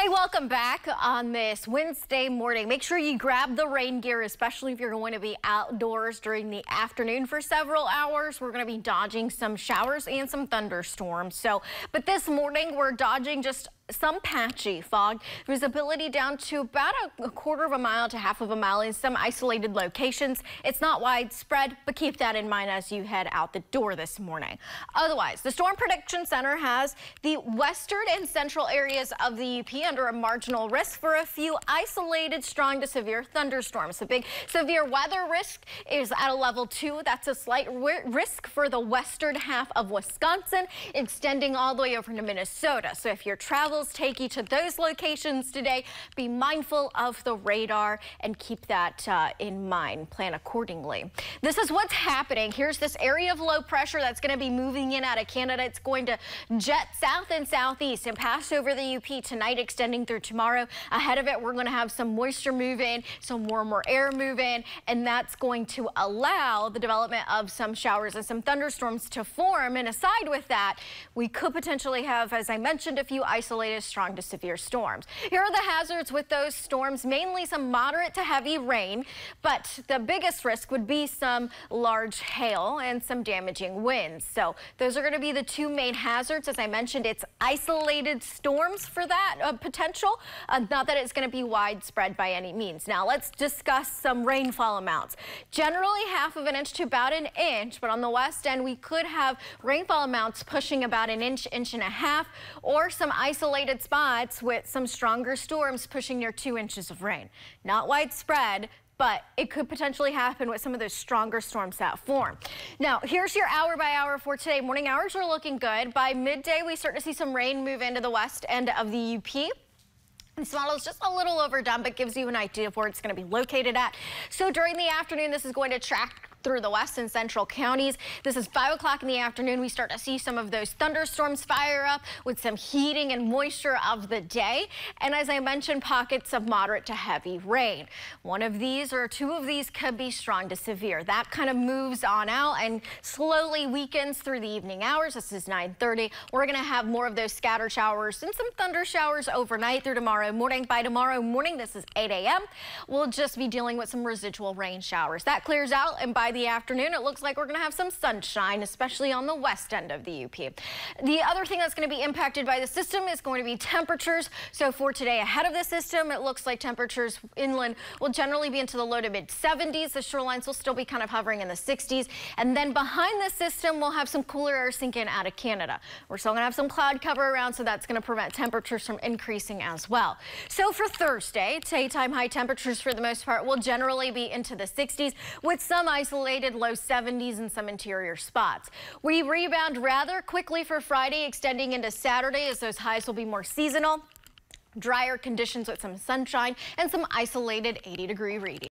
Hey, welcome back on this Wednesday morning. Make sure you grab the rain gear, especially if you're going to be outdoors during the afternoon for several hours. We're going to be dodging some showers and some thunderstorms. But this morning we're dodging just some patchy fog. Visibility down to about a quarter of a mile to half of a mile in some isolated locations. It's not widespread, but keep that in mind as you head out the door this morning. Otherwise, the Storm Prediction Center has the western and central areas of the UP under a marginal risk for a few isolated strong to severe thunderstorms. The big severe weather risk is at a level 2. That's a slight risk for the western half of Wisconsin, extending all the way over to Minnesota. So if your travels take you to those locations today, be mindful of the radar and keep that in mind. Plan accordingly. This is what's happening. Here's this area of low pressure that's going to be moving in out of Canada. It's going to jet south and southeast and pass over the UP tonight, extending through tomorrow. Ahead of it, we're going to have some moisture move in, some warmer air move in, and that's going to allow the development of some showers and some thunderstorms to form. And aside with that, we could potentially have, as I mentioned, a few isolated strong to severe storms. Here are the hazards with those storms, mainly some moderate to heavy rain, but the biggest risk would be some large hail and some damaging winds. So those are going to be the two main hazards. As I mentioned, it's isolated storms for that potential, not that it's going to be widespread by any means. Now let's discuss some rainfall amounts. Generally half of an inch to about an inch, but on the west end we could have rainfall amounts pushing about an inch, inch and a half, or some isolated spots with some stronger storms pushing near 2 inches of rain. Not widespread, but it could potentially happen with some of those stronger storms that form. Now, here's your hour by hour for today. Morning hours are looking good. By midday, we start to see some rain move into the west end of the UP. This model is just a little overdone, but gives you an idea of where it's going to be located at. So during the afternoon, this is going to track through the west and central counties. This is 5 o'clock in the afternoon. We start to see some of those thunderstorms fire up with some heating and moisture of the day. And as I mentioned, pockets of moderate to heavy rain. One of these or two of these could be strong to severe. That kind of moves on out and slowly weakens through the evening hours. This is 9:30. We're going to have more of those scattered showers and some thunder showers overnight through tomorrow morning. By tomorrow morning, this is 8 a.m. We'll just be dealing with some residual rain showers. That clears out, and by the afternoon, it looks like we're going to have some sunshine, especially on the west end of the UP. The other thing that's going to be impacted by the system is going to be temperatures. So for today, ahead of the system, it looks like temperatures inland will generally be into the low to mid 70s. The shorelines will still be kind of hovering in the 60s. And then behind the system, we'll have some cooler air sink in out of Canada. We're still going to have some cloud cover around, so that's going to prevent temperatures from increasing as well. So for Thursday, daytime high temperatures for the most part will generally be into the 60s with some isolated low 70s in some interior spots. We rebound rather quickly for Friday, extending into Saturday as those highs will be more seasonal. Drier conditions with some sunshine and some isolated 80-degree readings.